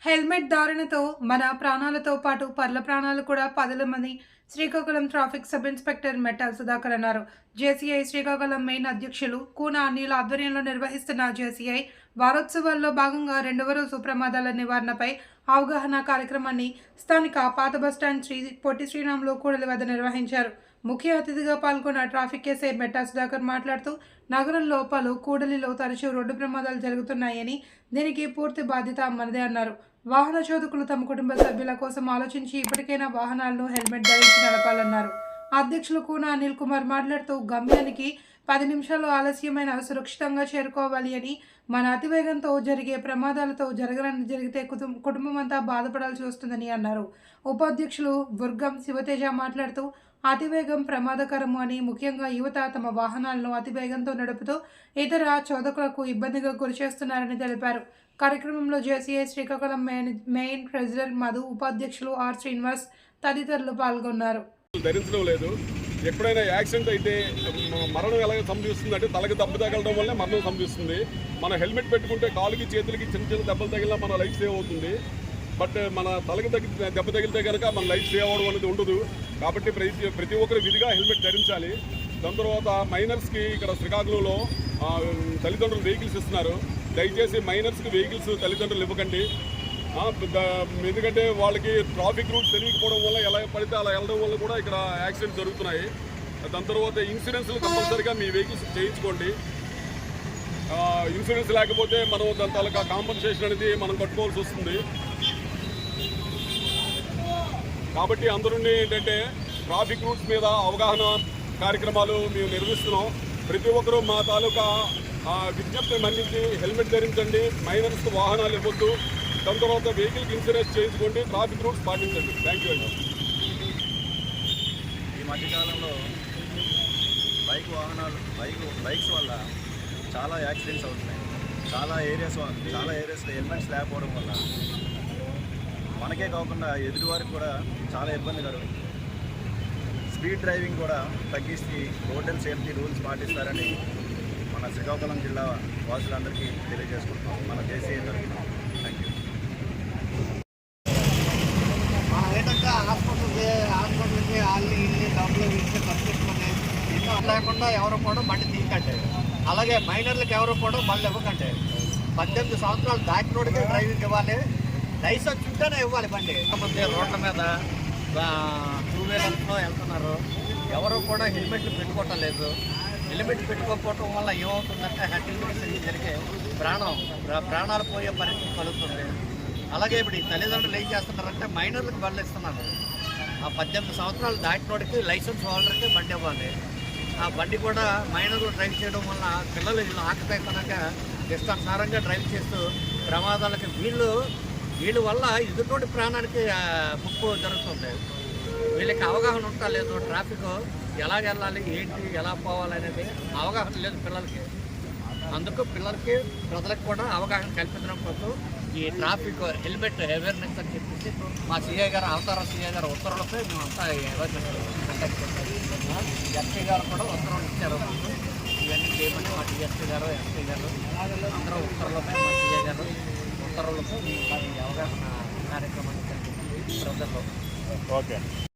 Helmet ధారణతో మన ప్రాణాలతో పాటు పర్ల ప్రాణాలు కూడా పదలమని Srikakulam traffic sub inspector Metta Sudhakar అన్నారు. జేసీఐ శ్రీకాకుళం మెయిన్ అధ్యక్షులు కూన అనిల్ ఆధ్వర్యంలో నిర్వహిస్తున్న జేసీఐ వారోత్సవాల్లో భాగంగా రెండవ రోజు ప్రమాదాల నివారణపై అవగాహన కార్యక్రమాన్ని స్థానిక పాత బస్టాండ్ పొట్టి శ్రీరాములు కూడలి వద్ద నిర్వహించారు. ముఖ్య అతిథిగా పాల్గొన్న ట్రాఫిక్ ఎస్ఐ మెట్టా సుధాకర్ మాట్లాడుతూ నగరంలో పలు కూడలిలో తరచూ రోడ్డు ప్రమాదాలు జరుగుతున్నాయని, దీనికి పూర్తి బాధ్యత మనదే అన్నారు. వాహన చోదకులు తమ కుటుంబ సభ్యుల కోసం ఆలోచించి ఇప్పటికైనా వాహనాలను హెల్మెట్ ధరించి నడపాలన్నారు. అధ్యక్షులు కూన అనిల్ కుమార్ మాట్లాడుతూ గమ్యానికి 10 నిమిషాలు ఆలస్యమైన సురక్షితంగా చేరుకోవాలి అని, మన అతివేగంతో జరిగే ప్రమాదాలతో జరిగితే కుటుంబం అంతా బాధపడాల్సి వస్తుందని అన్నారు. ఉపాధ్యక్షులు వర్గం శివతేజ మాట్లాడుతూ అతివేగం ప్రమాదకరము అని, ముఖ్యంగా యువత తమ వాహనాలను అతివేగంతో నడుపుతూ ఇతర చోదకులకు ఇబ్బందిగా గురిచేస్తున్నారని తెలిపారు. కార్యక్రమంలో JCI Srikakulam main treasurer Madhu, ఉపాధ్యక్షులు ఆర్ శ్రీనివాస్ తదితరులు పాల్గొన్నారు. ధరించడం లేదు. ఎప్పుడైనా యాక్సిడెంట్ అయితే మరణం ఎలాగ సంభవిస్తుంది అంటే తలకి దెబ్బ తగలడం వల్లే మరణం సంభవిస్తుంది. మనం హెల్మెట్ పెట్టుకుంటే కాలుకి చేతులకి చిన్న చిన్న దెబ్బలు తగిలినా మన లైఫ్ సేవ్ అవుతుంది. బట్ మన తలకి దెబ్బ తగిలితే కనుక మన లైఫ్ సేవ్ అవ్వడం అనేది ఉండదు. కాబట్టి ప్రతి ఒక్కరు విధిగా హెల్మెట్ ధరించాలి. దాని తర్వాత మైనర్స్కి ఇక్కడ శ్రీకాకుళంలో తల్లిదండ్రులు వెహికల్స్ ఇస్తున్నారు. దయచేసి మైనర్స్కి వెహికల్స్ తల్లిదండ్రులు ఇవ్వకండి. ఎందుకంటే వాళ్ళకి ట్రాఫిక్ రూల్స్ తెలియకపోవడం వల్ల ఎలా పడితే అలా వెళ్ళడం వల్ల కూడా ఇక్కడ యాక్సిడెంట్స్ జరుగుతున్నాయి. దాని తర్వాత ఇన్సూరెన్స్లు కంపల్సరీగా మీ వెహికల్స్ చేయించుకోండి. ఇన్సూరెన్స్ లేకపోతే మనం దాని తాలూకా కాంపన్సేషన్ అనేది మనం కట్టుకోవాల్సి వస్తుంది. కాబట్టి అందరూ ఏంటంటే ట్రాఫిక్ రూల్స్ మీద అవగాహన కార్యక్రమాలు మేము నిర్వహిస్తున్నాం. ప్రతి ఒక్కరూ మా తాలూకా విజ్ఞప్తిని మన్నించి హెల్మెట్ ధరించండి, మైనర్స్కి వాహనాలు ఇవ్వద్దు, దాని తర్వాత వెహికల్కి ఇన్సూరెన్స్ చేసుకోండి, ట్రాఫిక్ రూల్స్ పాటించండి. థ్యాంక్ యూ అండి. ఈ మధ్యకాలంలో బైక్స్ వల్ల చాలా యాక్సిడెంట్స్ అవుతున్నాయి. చాలా ఏరియాస్లో హెల్మెట్స్ లేకపోవడం వల్ల మనకే కాకుండా ఎదుటి వారికి కూడా చాలా ఇబ్బంది కలుగుతుంది. స్పీడ్ డ్రైవింగ్ కూడా తగ్గించి రోడ్ అండ్ సేఫ్టీ రూల్స్ పాటిస్తారని మన శ్రీకాకుళం జిల్లా వాసులందరికీ తెలియజేసుకుంటున్నాం మన జేసీఐ తరఫున. Thank you. మనం ఏంటంటే హాస్పిటల్కి వాళ్ళని ఇల్లు డబ్బులు ఇచ్చి పర్చేసుకుని ఇల్లు లేకుండా ఎవరు కూడా బండి తీయకండి. అలాగే మైనర్లకు ఎవరు కూడా బండ్లు ఇవ్వకండి. 18 సంవత్సరాలు దాటినోడికి డ్రైవింగ్ ఇవ్వాలి. లైసెన్స్ ఉంటేనే ఇవ్వాలి బండి. రోడ్ల మీద 2 వీలర్స్లో వెళ్తున్నారు. ఎవరు కూడా హెల్మెట్లు పెట్టుకోవటం లేదు. హెల్మెట్ పెట్టుకోకపోవటం వల్ల ఏమవుతుందంటే హెల్మెట్ జరిగే ప్రాణాలు పోయే పరిస్థితి కలుగుతుంది. అలాగే ఇప్పుడు ఈ తల్లిదండ్రులు ఏం చేస్తున్నారంటే మైనర్లకు బండ్లు ఇస్తున్నారు. ఆ 18 సంవత్సరాలు దాటినోడికి లైసెన్స్ హోల్డర్కి బండి ఇవ్వాలి. ఆ బండి కూడా మైనర్లు డ్రైవ్ చేయడం వల్ల పిల్లలు ఆకతాయితనంగా ఇష్టానుసారంగా డ్రైవ్ చేస్తూ ప్రమాదాలకి వీళ్ళ వల్ల ఎదుటి ప్రాణానికి ముప్పు జరుగుతుంది. వీళ్ళకి అవగాహన ఉంటా లేదు. ట్రాఫిక్ ఎలా వెళ్ళాలి, ఏంటి, ఎలా పోవాలనేది అవగాహన లేదు పిల్లలకి. అందుకు ప్రజలకు కూడా అవగాహన కల్పించడం కోసం ఈ ట్రాఫిక్ హెల్మెట్ అవేర్నెస్ అని చెప్పేసి మా సిఐ గారు అవతార సిఐ గారు ఉత్తర్వులపై మేమంతా అవేర్నెస్ కండక్ట్ చేస్తాం. ఎస్పీ గారు కూడా ఉత్తర్వులు ఇచ్చారు. ఇవన్నీ చేయమని మా డిఎస్పీ గారు, ఎస్పీ గారు అందరూ ఉత్తర్వులపై మా సిఐ గారు ఉత్తర్వులపై అవగాహన కార్యక్రమాన్ని ప్రజల్లో. ఓకే.